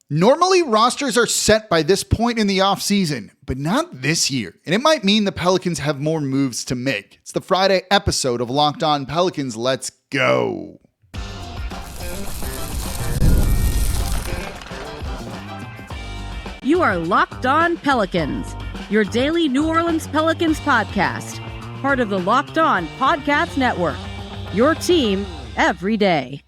Normally, rosters are set by this point in the offseason, but not this year. And it might mean the Pelicans have more moves to make. It's the Friday episode of Locked On Pelicans. Let's go. You are Locked On Pelicans, your daily New Orleans Pelicans podcast, part of the Locked On Podcast Network, your team every day.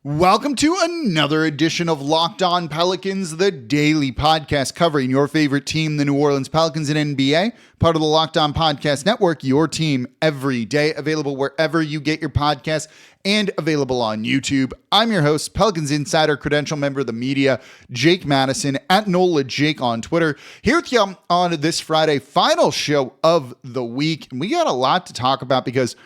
Welcome to another edition of Locked On Pelicans, the daily podcast covering your favorite team, the New Orleans Pelicans and NBA, part of the Locked On Podcast Network, your team every day, available wherever you get your podcasts and available on YouTube. I'm your host, Pelicans Insider, credential member of the media, Jake Madison, at NOLA Jake on Twitter, here with you on this Friday, final show of the week. And we got a lot to talk about because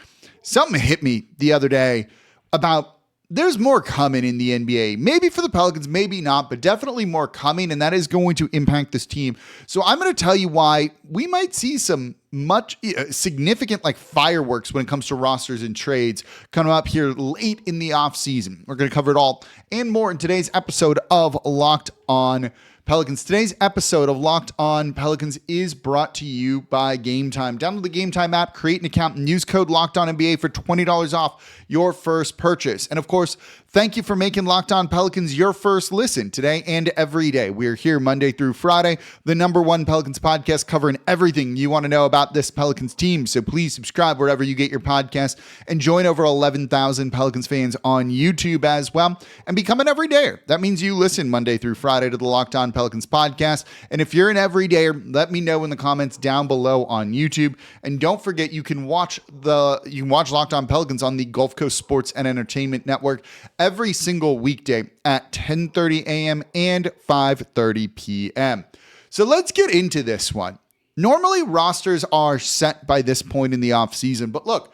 something hit me the other day about there's more coming in the NBA, maybe for the Pelicans, maybe not, but definitely more coming, and that is going to impact this team. So I'm going to tell you why we might see some much significant fireworks when it comes to rosters and trades coming up here late in the offseason. We're going to cover it all and more in today's episode of Locked On Pelicans. Today's episode of Locked On Pelicans is brought to you by Gametime. Download the Gametime app, create an account, and use code LOCKEDONNBA for $20 off your first purchase. And of course, thank you for making Locked On Pelicans your first listen today and every day. We're here Monday through Friday, the #1 Pelicans podcast covering everything you want to know about this Pelicans team. So please subscribe wherever you get your podcast and join over 11,000 Pelicans fans on YouTube as well and become an everydayer. That means you listen Monday through Friday to the Locked On Pelicans podcast. And if you're an everydayer, let me know in the comments down below on YouTube. And don't forget, you can watch Locked On Pelicans on the Gulf Coast Sports and Entertainment Network every single weekday at 10:30 a.m. and 5:30 p.m. So let's get into this one. Normally, rosters are set by this point in the offseason, but look,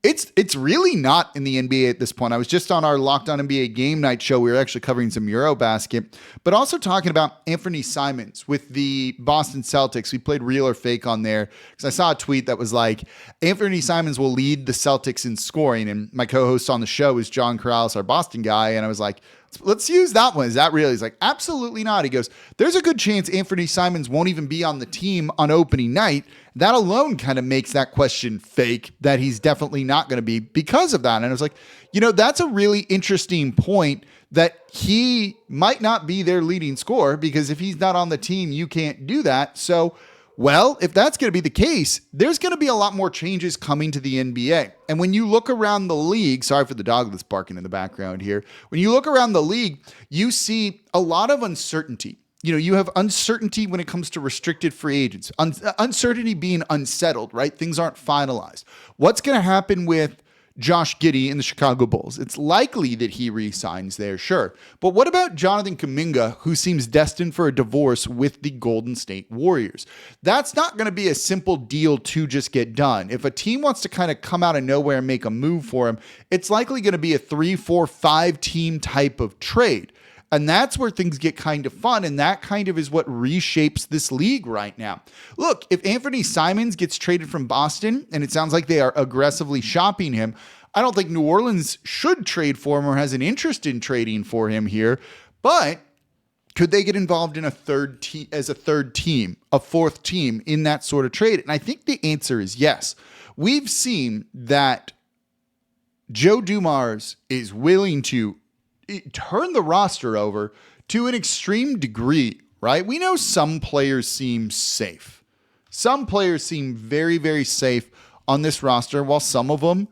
it's really not in the NBA at this point. I was just on our Locked On NBA game night show. We were actually covering some Eurobasket, but also talking about Anfernee Simons with the Boston Celtics. We played real or fake on there because I saw a tweet that was like, Anfernee Simons will lead the Celtics in scoring. And my co-host on the show is John Corrales, our Boston guy. And I was like, let's use that one. Is that real? He's like, absolutely not. He goes, there's a good chance Anfernee Simons won't even be on the team on opening night. That alone kind of makes that question fake, that he's definitely not going to be because of that. And I was like, that's a really interesting point, that he might not be their leading scorer, because if he's not on the team, you can't do that. So, well, if that's going to be the case, there's going to be a lot more changes coming to the NBA. And when you look around the league, sorry for the dog that's barking in the background here. When you look around the league, you see a lot of uncertainty. You have uncertainty when it comes to restricted free agents, uncertainty being unsettled, right? Things aren't finalized. What's going to happen with Josh Giddey and the Chicago Bulls? It's likely that he re-signs there, sure. But what about Jonathan Kuminga, who seems destined for a divorce with the Golden State Warriors? That's not going to be a simple deal to just get done. If a team wants to kind of come out of nowhere and make a move for him, it's likely going to be a 3, 4, 5 team type of trade. And that's where things get kind of fun, and that kind of is what reshapes this league right now. Look, if Anfernee Simons gets traded from Boston, and it sounds like they are aggressively shopping him, I don't think New Orleans should trade for him or has an interest in trading for him here. But could they get involved in a third team, a fourth team in that sort of trade? And I think the answer is yes. We've seen that Joe Dumars is willing to turn the roster over to an extreme degree, right? We know some players seem safe. Some players seem very, very safe on this roster, while some of them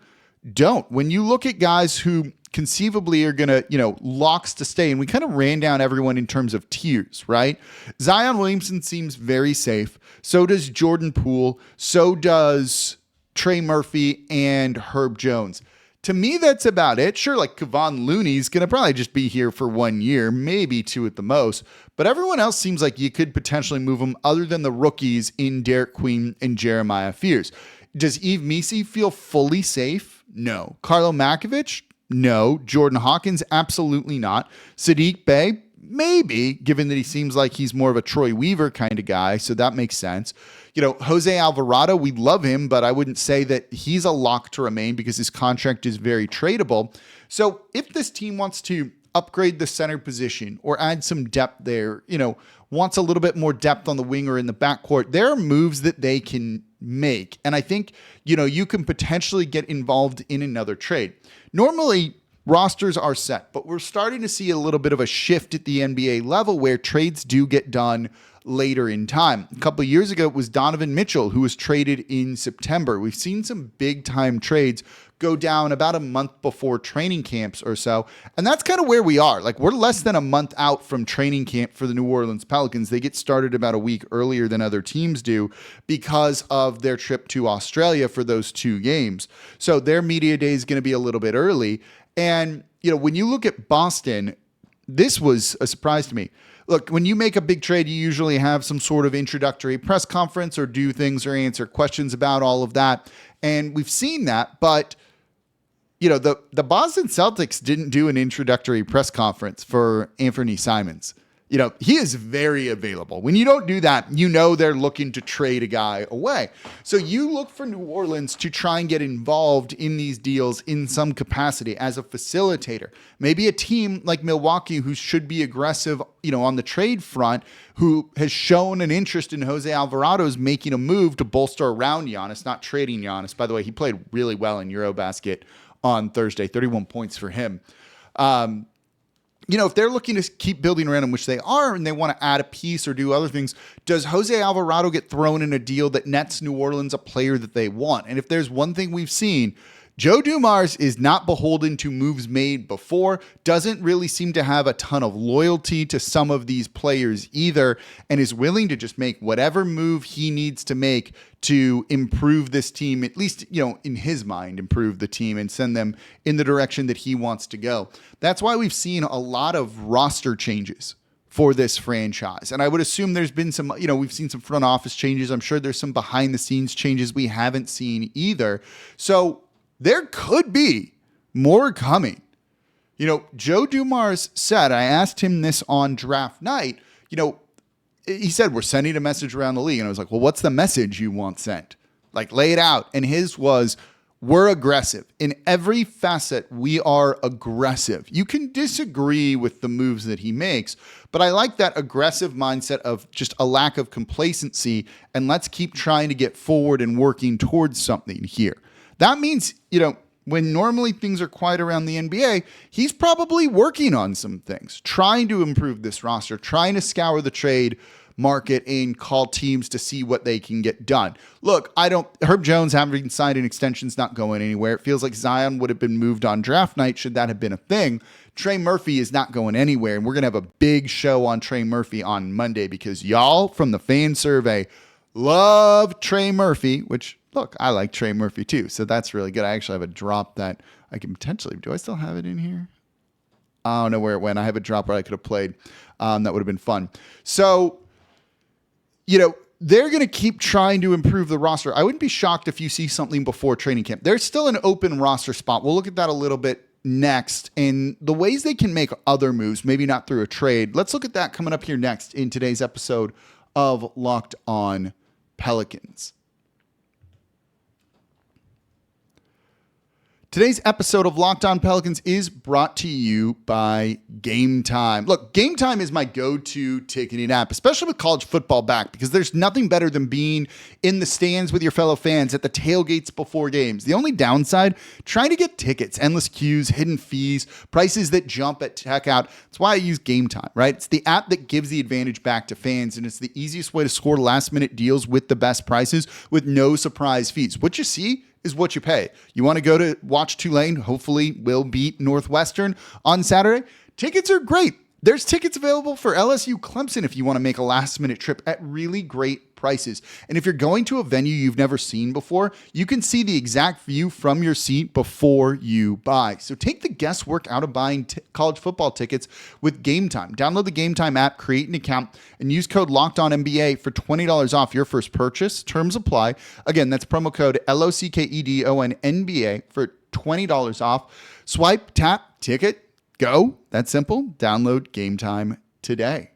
don't. When you look at guys who conceivably are going to, locks to stay, and we kind of ran down everyone in terms of tiers, right? Zion Williamson seems very safe. So does Jordan Poole. So does Trey Murphy and Herb Jones. To me, that's about it. Sure, Kevon Looney's going to probably just be here for 1 year, maybe 2 at the most. But everyone else seems like you could potentially move them, other than the rookies in Derek Queen and Jeremiah Fears. Does Yves Missi feel fully safe? No. Carlo Makovich? No. Jordan Hawkins? Absolutely not. Sadiq Bey? Maybe, given that he seems like he's more of a Troy Weaver kind of guy, so that makes sense. Jose Alvarado, we love him, but I wouldn't say that he's a lock to remain because his contract is very tradable. So if this team wants to upgrade the center position or add some depth there, wants a little bit more depth on the wing or in the backcourt, there are moves that they can make. And I think, you can potentially get involved in another trade. Normally, rosters are set, but we're starting to see a little bit of a shift at the NBA level where trades do get done later in time. A couple of years ago, it was Donovan Mitchell who was traded in September. We've seen some big time trades go down about a month before training camps or so. And that's kind of where we are. Like, we're less than a month out from training camp for the New Orleans Pelicans. They get started about a week earlier than other teams do because of their trip to Australia for those 2 games. So their media day is going to be a little bit early. And, when you look at Boston, this was a surprise to me. Look, when you make a big trade, you usually have some sort of introductory press conference or do things or answer questions about all of that. And we've seen that, but the Boston Celtics didn't do an introductory press conference for Anfernee Simons. He is very available. When you don't do that, they're looking to trade a guy away. So you look for New Orleans to try and get involved in these deals in some capacity as a facilitator. Maybe a team like Milwaukee, who should be aggressive, on the trade front, who has shown an interest in Jose Alvarado's making a move to bolster around Giannis, not trading Giannis. By the way, he played really well in Eurobasket on Thursday, 31 points for him. If they're looking to keep building around him, which they are, and they want to add a piece or do other things, does Jose Alvarado get thrown in a deal that nets New Orleans a player that they want? And if there's one thing we've seen, Joe Dumars is not beholden to moves made before, doesn't really seem to have a ton of loyalty to some of these players either, and is willing to just make whatever move he needs to make to improve this team, at least, in his mind, improve the team and send them in the direction that he wants to go. That's why we've seen a lot of roster changes for this franchise. And I would assume there's been some, we've seen some front office changes. I'm sure there's some behind the scenes changes we haven't seen either. So there could be more coming. Joe Dumars said, I asked him this on draft night, he said, we're sending a message around the league. And I was like, well, what's the message you want sent? Like, lay it out. And his was, we're aggressive. In every facet, we are aggressive. You can disagree with the moves that he makes, but I like that aggressive mindset of just a lack of complacency. And let's keep trying to get forward and working towards something here. That means, when normally things are quiet around the NBA, he's probably working on some things, trying to improve this roster, trying to scour the trade market and call teams to see what they can get done. Look, Herb Jones having signed an extension is not going anywhere. It feels like Zion would have been moved on draft night should that have been a thing. Trey Murphy is not going anywhere, and we're going to have a big show on Trey Murphy on Monday because y'all from the fan survey love Trey Murphy, which, look, I like Trey Murphy too, so that's really good. I actually have a drop that I can potentially, do I still have it in here? I don't know where it went. I have a drop where I could have played. That would have been fun. So, they're going to keep trying to improve the roster. I wouldn't be shocked if you see something before training camp. There's still an open roster spot. We'll look at that a little bit next and the ways they can make other moves, maybe not through a trade. Let's look at that coming up here next in today's episode of Locked On Pelicans. Today's episode of Locked On Pelicans is brought to you by Gametime. Look, Gametime is my go-to ticketing app, especially with college football back, because there's nothing better than being in the stands with your fellow fans at the tailgates before games. The only downside, trying to get tickets, endless queues, hidden fees, prices that jump at checkout. That's why I use Gametime, right? It's the app that gives the advantage back to fans, and it's the easiest way to score last-minute deals with the best prices with no surprise fees. What you see is what you pay. You want to go to watch Tulane, hopefully will beat Northwestern on Saturday? Tickets are great. There's tickets available for LSU Clemson if you want to make a last-minute trip at really great prices. And if you're going to a venue you've never seen before, you can see the exact view from your seat before you buy. So take the guesswork out of buying college football tickets with Gametime. Download the Gametime app, create an account, and use code LOCKEDONNBA for $20 off your first purchase. Terms apply. Again, that's promo code LOCKEDONNBA for $20 off. Swipe, tap, ticket, go. That's simple. Download Gametime today.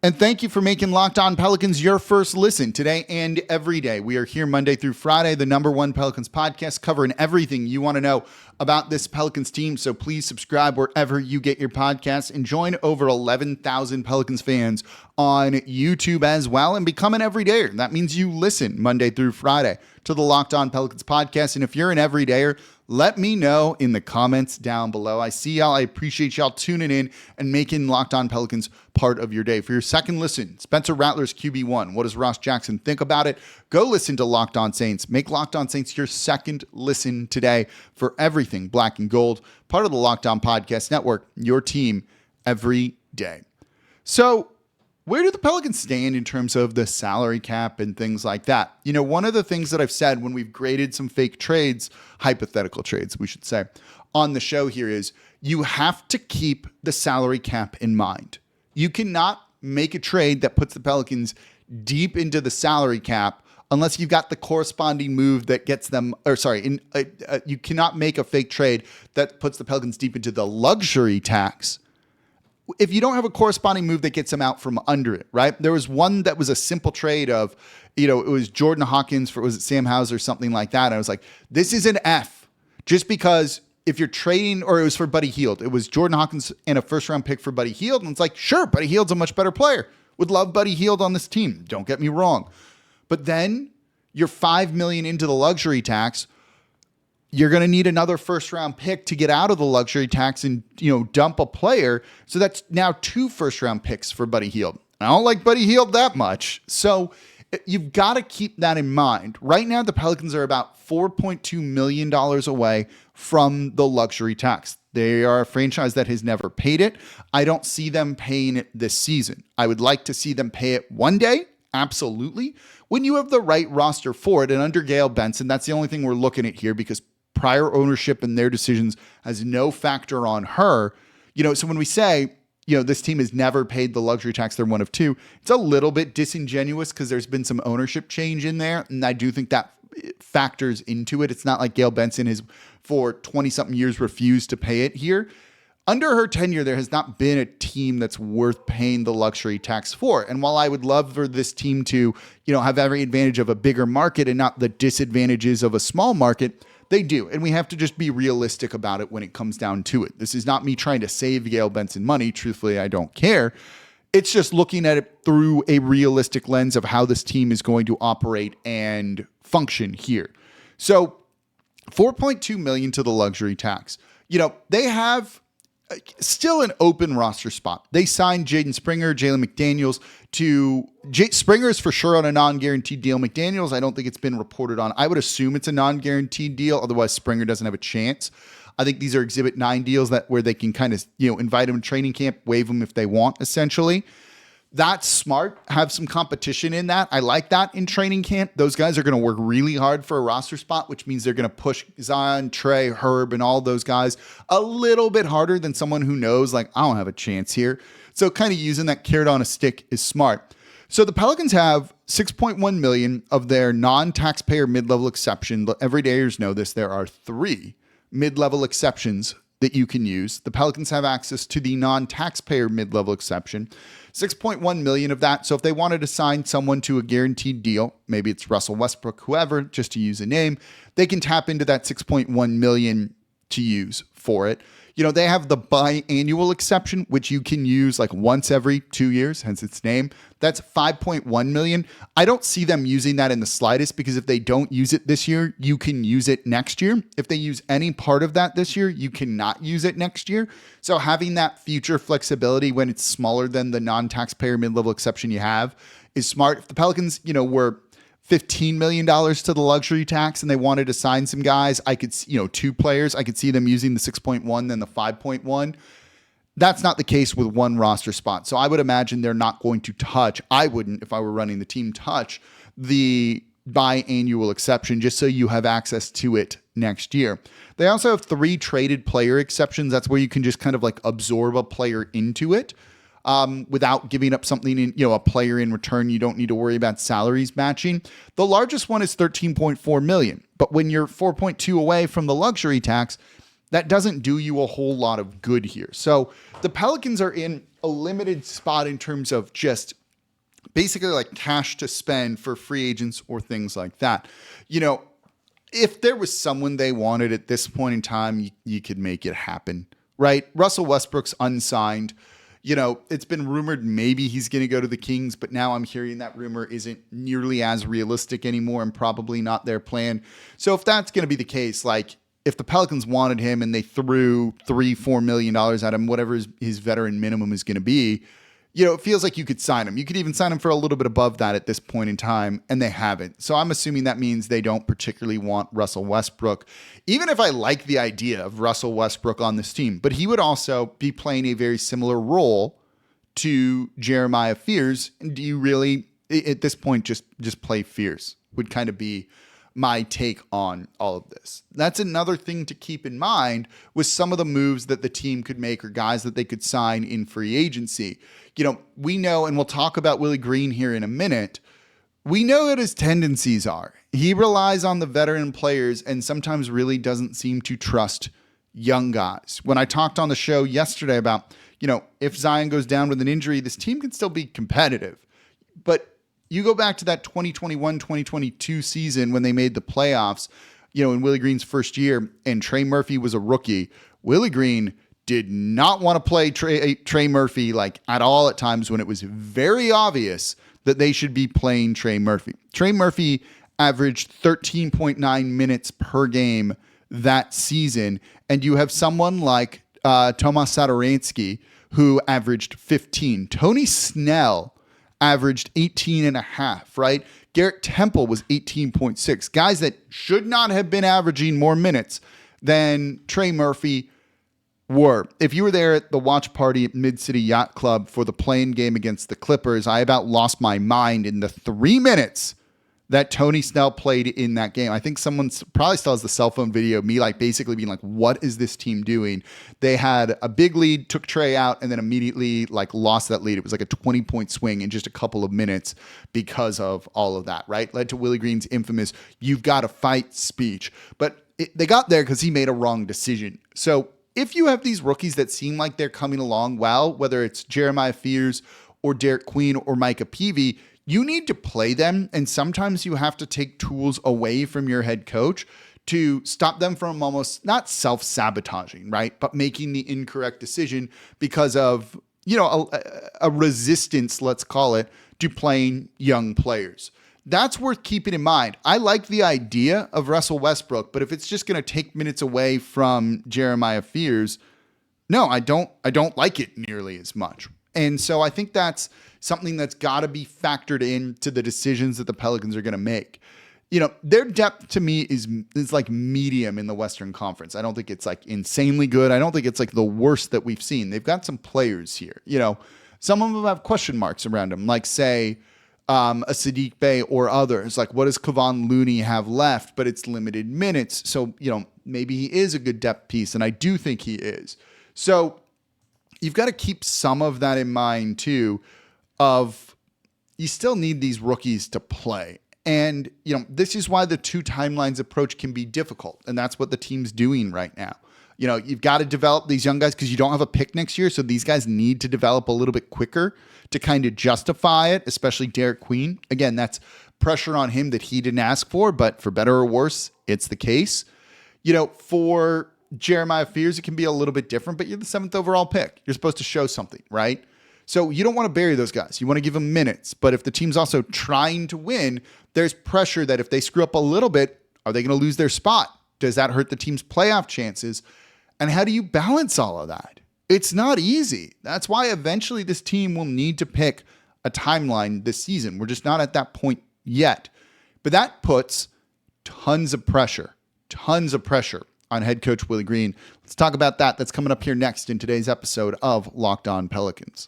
And thank you for making Locked On Pelicans your first listen today and every day. We are here Monday through Friday, the #1 Pelicans podcast, covering everything you want to know about this Pelicans team. So please subscribe wherever you get your podcasts and join over 11,000 Pelicans fans on YouTube as well and become an everydayer. That means you listen Monday through Friday to the Locked On Pelicans podcast. And if you're an everydayer, let me know in the comments down below. I see y'all. I appreciate y'all tuning in and making Locked On Pelicans part of your day. For your second listen, Spencer Rattler's QB1. What does Ross Jackson think about it? Go listen to Locked On Saints. Make Locked On Saints your second listen today for everything black and gold. Part of the Locked On Podcast Network, your team every day. So, where do the Pelicans stand in terms of the salary cap and things like that? You know, one of the things that I've said when we've graded some fake trades, hypothetical trades, we should say, on the show here is you have to keep the salary cap in mind. You cannot make a trade that puts the Pelicans deep into the salary cap unless you've got the corresponding move that gets them, you cannot make a fake trade that puts the Pelicans deep into the luxury tax if you don't have a corresponding move that gets them out from under it, right? There was one that was a simple trade of, it was Jordan Hawkins was it Sam Hauser, something like that. And I was like, this is an F, just because if you're trading, or it was for Buddy Hield. It was Jordan Hawkins and a first round pick for Buddy Hield. And it's like, sure, Buddy Hield's a much better player. Would love Buddy Hield on this team. Don't get me wrong. But then you're $5 million into the luxury tax. You're going to need another first round pick to get out of the luxury tax and, dump a player. So that's now 2 first round picks for Buddy Hield. I don't like Buddy Hield that much. So you've got to keep that in mind. Right now, the Pelicans are about $4.2 million away from the luxury tax. They are a franchise that has never paid it. I don't see them paying it this season. I would like to see them pay it one day. Absolutely. When you have the right roster for it, and under Gail Benson, that's the only thing we're looking at here, because prior ownership and their decisions has no factor on her. So when we say, this team has never paid the luxury tax, they're one of 2, it's a little bit disingenuous because there's been some ownership change in there. And I do think that factors into it. It's not like Gail Benson has for 20 something years refused to pay it here. Under her tenure, there has not been a team that's worth paying the luxury tax for. And while I would love for this team to, have every advantage of a bigger market and not the disadvantages of a small market, they do. And we have to just be realistic about it when it comes down to it. This is not me trying to save Gail Benson money. Truthfully, I don't care. It's just looking at it through a realistic lens of how this team is going to operate and function here. So $4.2 million to the luxury tax. They have still an open roster spot. They signed Jaden Springer, Jalen McDaniels Springer is for sure on a non-guaranteed deal. McDaniels, I don't think it's been reported on. I would assume it's a non-guaranteed deal. Otherwise, Springer doesn't have a chance. I think these are Exhibit 9 deals where they can kind of, invite him to training camp, waive him if they want, essentially. That's smart. Have some competition in that. I like that in training camp. Those guys are going to work really hard for a roster spot, which means they're going to push Zion, Trey, Herb, and all those guys a little bit harder than someone who knows, I don't have a chance here. So kind of using that carrot on a stick is smart. So the Pelicans have $6.1 million of their non-taxpayer mid-level exception. The everydayers know this. There are 3 mid-level exceptions that you can use. The Pelicans have access to the non-taxpayer mid-level exception. 6.1 million of that. So if they wanted to sign someone to a guaranteed deal, maybe it's Russell Westbrook, whoever, just to use a name, they can tap into that 6.1 million to use for it. They have the biannual exception, which you can use once every 2 years, hence its name. That's 5.1 million. I don't see them using that in the slightest, because if they don't use it this year, you can use it next year. If they use any part of that this year, you cannot use it next year. So having that future flexibility when it's smaller than the non-taxpayer mid-level exception you have is smart. If the Pelicans, were $15 million to the luxury tax and they wanted to sign some guys, I could, 2 players, I could see them using the 6.1, then the 5.1. That's not the case with one roster spot. So I would imagine they're not going to touch, I wouldn't, if I were running the team, touch the biannual exception, just so you have access to it next year. They also have 3 traded player exceptions. That's where you can just kind of absorb a player into it. Without giving up something in, a player in return. You don't need to worry about salaries matching. The largest one is $13.4 million. But when you're 4.2 away from the luxury tax, that doesn't do you a whole lot of good here. So the Pelicans are in a limited spot in terms of just basically like cash to spend for free agents or things like that. If there was someone they wanted at this point in time, you could make it happen, right? Russell Westbrook's unsigned. It's been rumored maybe he's going to go to the Kings, but now I'm hearing that rumor isn't nearly as realistic anymore and probably not their plan. So if that's going to be the case, like if the Pelicans wanted him and they threw $3-4 million at him, whatever his veteran minimum is going to be, it feels like you could sign him. You could even sign him for a little bit above that at this point in time, and they haven't. So I'm assuming that means they don't particularly want Russell Westbrook, even if I like the idea of Russell Westbrook on this team. But he would also be playing a very similar role to Jeremiah Fears. And do you really, at this point, just play Fears? Would kind of be my take on all of this. That's another thing to keep in mind with some of the moves that the team could make or guys that they could sign in free agency. We know, and we'll talk about Willie Green here in a minute, we know what his tendencies are. He relies on the veteran players and sometimes really doesn't seem to trust young guys. When I talked on the show yesterday about, if Zion goes down with an injury, this team can still be competitive. But you go back to that 2021-2022 season when they made the playoffs, in Willie Green's first year, and Trey Murphy was a rookie. Willie Green did not want to play Trey Murphy like at all at times when it was very obvious that they should be playing Trey Murphy. Trey Murphy averaged 13.9 minutes per game that season, and you have someone like Tomas Satoransky who averaged 15. Tony Snell averaged 18 and a half, right? Garrett Temple was 18.6. Guys that should not have been averaging more minutes than Trey Murphy were. If you were there at the watch party at Mid-City Yacht Club for the play-in game against the Clippers, I about lost my mind in the 3 minutes that Tony Snell played in that game. I think someone probably still has the cell phone video of me like basically being like, what is this team doing? They had a big lead, took Trey out, and then immediately like lost that lead. It was like a 20-point swing in just a couple of minutes because of all of that, right? Led to Willie Green's infamous, "You've got to fight" speech. But they got there because he made a wrong decision. So if you have these rookies that seem like they're coming along well, whether it's Jeremiah Fears or Derek Queen or Micah Peavy, you need to play them, and sometimes you have to take tools away from your head coach to stop them from almost not self-sabotaging, right? But making the incorrect decision because of, a resistance, let's call it, to playing young players. That's worth keeping in mind. I like the idea of Russell Westbrook, but if it's just going to take minutes away from Jeremiah Fears, no, I don't like it nearly as much. And so I think that's something that's got to be factored into the decisions that the Pelicans are going to make. Their depth to me is like medium in the Western Conference. I don't think it's like insanely good. I don't think it's like the worst that we've seen. They've got some players here. Some of them have question marks around them, like say a Sadiq Bey or others. Like, what does Kevon Looney have left? But it's limited minutes. So, maybe he is a good depth piece, and I do think he is. So you've got to keep some of that in mind too, of you still need these rookies to play. And, this is why the two timelines approach can be difficult. And that's what the team's doing right now. You've got to develop these young guys because you don't have a pick next year. So these guys need to develop a little bit quicker to kind of justify it, especially Derek Queen. Again, that's pressure on him that he didn't ask for, but for better or worse, it's the case. For Jeremiah Fears, it can be a little bit different, but you're the 7th overall pick. You're supposed to show something, right? So you don't want to bury those guys. You want to give them minutes. But if the team's also trying to win, there's pressure that if they screw up a little bit, are they going to lose their spot? Does that hurt the team's playoff chances? And how do you balance all of that? It's not easy. That's why eventually this team will need to pick a timeline this season. We're just not at that point yet. But that puts tons of pressure on head coach Willie Green. Let's talk about that. That's coming up here next in today's episode of Locked On Pelicans.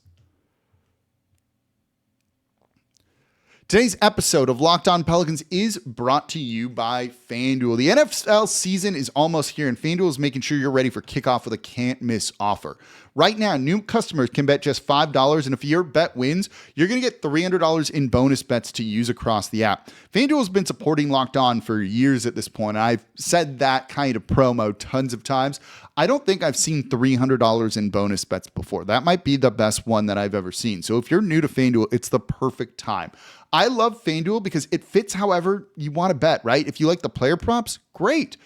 Today's episode of Locked On Pelicans is brought to you by FanDuel. The NFL season is almost here, and FanDuel is making sure you're ready for kickoff with a can't-miss offer. Right now, new customers can bet just $5, and if your bet wins, you're going to get $300 in bonus bets to use across the app. FanDuel has been supporting Locked On for years at this point. I've said that kind of promo tons of times. I don't think I've seen $300 in bonus bets before. That might be the best one that I've ever seen. So if you're new to FanDuel, it's the perfect time. I love FanDuel because it fits however you want to bet, right? If you like the player props, great.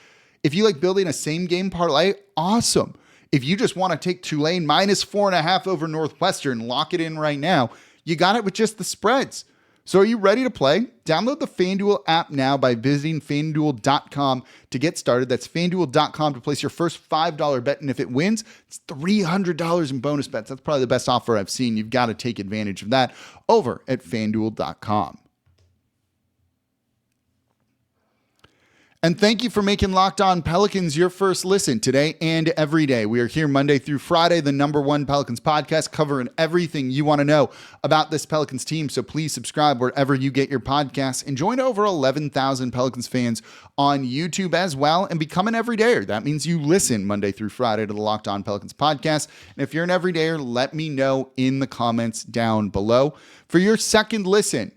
If you like building a same game parlay, awesome. If you just want to take Tulane minus 4.5 over Northwestern, lock it in right now, you got it with just the spreads. So are you ready to play? Download the FanDuel app now by visiting FanDuel.com to get started. That's FanDuel.com to place your first $5 bet. And if it wins, it's $300 in bonus bets. That's probably the best offer I've seen. You've got to take advantage of that over at FanDuel.com. And thank you for making Locked On Pelicans your first listen today and every day. We are here Monday through Friday, the #1 Pelicans podcast, covering everything you want to know about this Pelicans team. So please subscribe wherever you get your podcasts and join over 11,000 Pelicans fans on YouTube as well and become an everydayer. That means you listen Monday through Friday to the Locked On Pelicans podcast. And if you're an everydayer, let me know in the comments down below. For your second listen,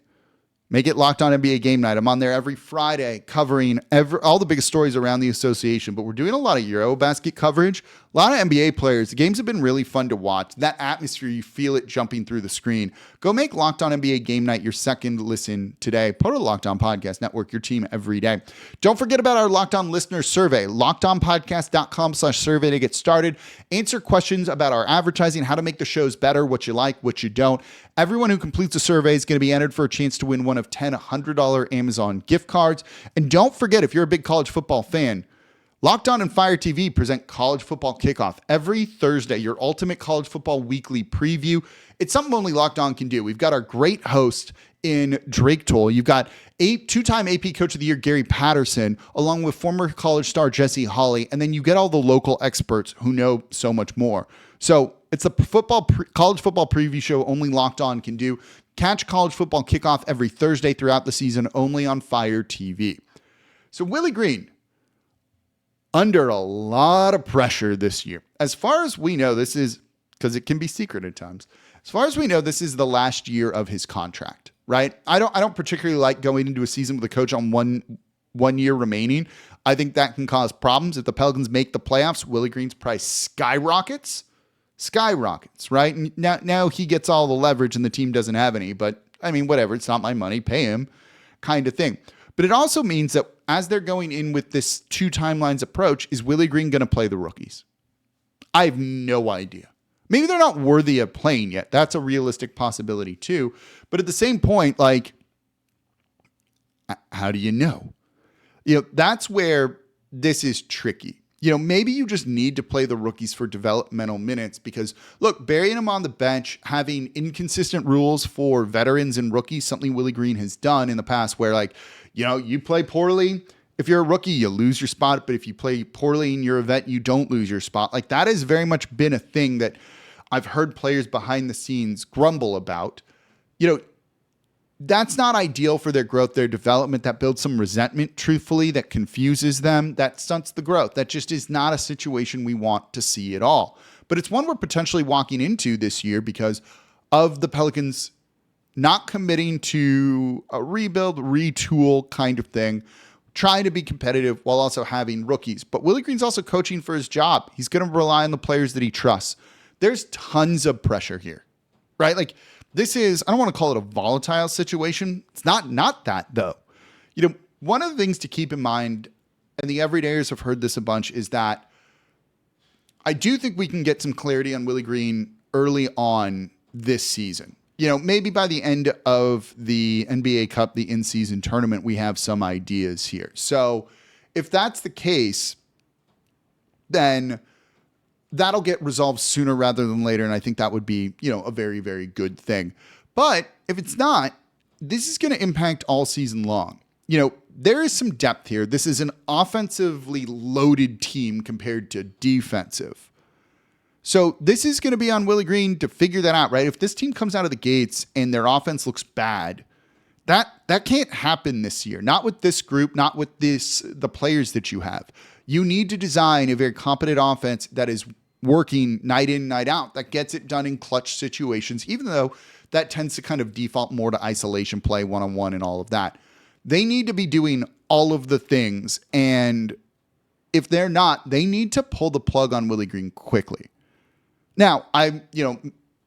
make it Locked On NBA Game Night. I'm on there every Friday covering all the biggest stories around the association, but we're doing a lot of Eurobasket coverage, a lot of NBA players. The games have been really fun to watch. That atmosphere, you feel it jumping through the screen. Go make Locked On NBA Game Night your second listen today. Part of the Locked On Podcast Network, your team every day. Don't forget about our Locked On listener survey, lockedonpodcast.com/survey to get started. Answer questions about our advertising, how to make the shows better, what you like, what you don't. Everyone who completes the survey is going to be entered for a chance to win one of 10 $100 Amazon gift cards. And don't forget, if you're a big college football fan, Locked On and Fire TV present College Football Kickoff every Thursday, your ultimate college football weekly preview. It's something only Locked On can do. We've got our great host in Drake Toll. You've got two-time AP Coach of the Year Gary Patterson, along with former college star Jesse Holley, and then you get all the local experts who know so much more. So it's a college football preview show only Locked On can do. Catch College Football Kickoff every Thursday throughout the season, only on Fire TV. So Willie Green, under a lot of pressure this year. As far as we know, this is, because it can be secret at times, as far as we know, this is the last year of his contract, right? I don't particularly like going into a season with a coach on one year remaining. I think that can cause problems. If the Pelicans make the playoffs, Willie Green's price skyrockets, right? And now he gets all the leverage and the team doesn't have any, but I mean, whatever, it's not my money, pay him kind of thing. But it also means that as they're going in with this two timelines approach, is Willie Green going to play the rookies? I have no idea. Maybe they're not worthy of playing yet. That's a realistic possibility too. But at the same point, like, how do you know? That's where this is tricky. Maybe you just need to play the rookies for developmental minutes because, look, burying them on the bench, having inconsistent rules for veterans and rookies, something Willie Green has done in the past where, like, you play poorly. If you're a rookie, you lose your spot. But if you play poorly in your event, you don't lose your spot. Like, that has very much been a thing that I've heard players behind the scenes grumble about. That's not ideal for their growth, their development. That builds some resentment, truthfully, that confuses them, that stunts the growth. That just is not a situation we want to see at all. But it's one we're potentially walking into this year because of the Pelicans not committing to a rebuild, retool kind of thing, trying to be competitive while also having rookies. But Willie Green's also coaching for his job. He's going to rely on the players that he trusts. There's tons of pressure here, right? Like, this is, I don't want to call it a volatile situation. It's not that, though. One of the things to keep in mind, and the everydayers have heard this a bunch, is that I do think we can get some clarity on Willie Green early on this season. Maybe by the end of the NBA Cup, the in-season tournament, we have some ideas here. So if that's the case, then that'll get resolved sooner rather than later. And I think that would be, a very, very good thing. But if it's not, this is going to impact all season long. There is some depth here. This is an offensively loaded team compared to defensive. So this is going to be on Willie Green to figure that out, right? If this team comes out of the gates and their offense looks bad, That can't happen this year. Not with this group, not with the players that you have. You need to design a very competent offense that is working night in, night out, that gets it done in clutch situations, even though that tends to kind of default more to isolation play, one-on-one, and all of that. They need to be doing all of the things, and if they're not, they need to pull the plug on Willie Green quickly. Now,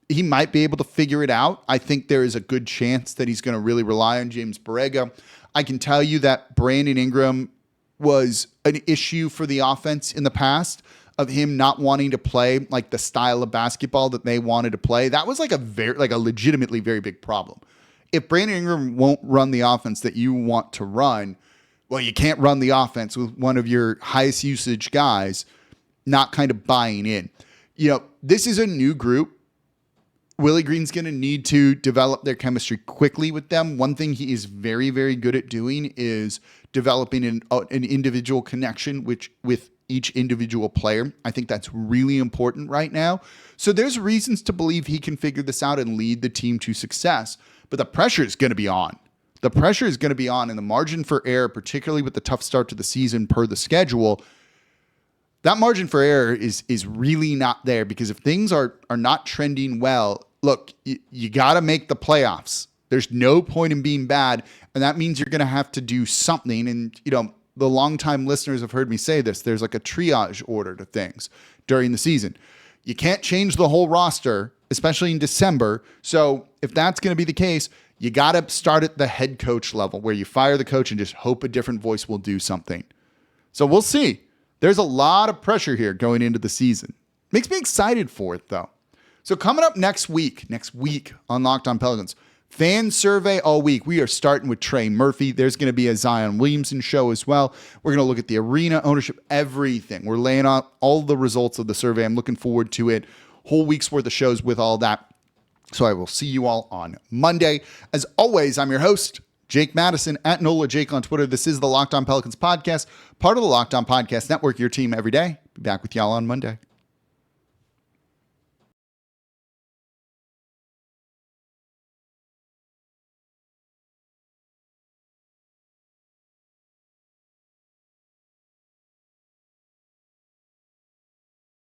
he might be able to figure it out. I think there is a good chance that he's going to really rely on James Borrega. I can tell you that Brandon Ingram was an issue for the offense in the past, of him not wanting to play like the style of basketball that they wanted to play. That was like a legitimately very big problem. If Brandon Ingram won't run the offense that you want to run, well, you can't run the offense with one of your highest usage guys not kind of buying in. This is a new group. Willie Green's going to need to develop their chemistry quickly with them. One thing he is very, very good at doing is developing an individual connection with each individual player. I think that's really important right now. So there's reasons to believe he can figure this out and lead the team to success. But the pressure is going to be on. The pressure is going to be on, and the margin for error, particularly with the tough start to the season per the schedule, that margin for error is really not there, because if things are not trending well, look, you got to make the playoffs. There's no point in being bad, and that means you're going to have to do something. And, the longtime listeners have heard me say this. There's like a triage order to things during the season. You can't change the whole roster, especially in December. So if that's going to be the case, you got to start at the head coach level, where you fire the coach and just hope a different voice will do something. So we'll see. There's a lot of pressure here going into the season. Makes me excited for it, though. So coming up next week on Locked On Pelicans, fan survey all week. We are starting with Trey Murphy. There's going to be a Zion Williamson show as well. We're going to look at the arena, ownership, everything. We're laying out all the results of the survey. I'm looking forward to it. Whole week's worth of shows with all that. So I will see you all on Monday. As always, I'm your host, Jake Madison, at NOLA Jake on Twitter. This is the Locked On Pelicans podcast, part of the Locked On Podcast Network, your team every day. Be back with y'all on Monday.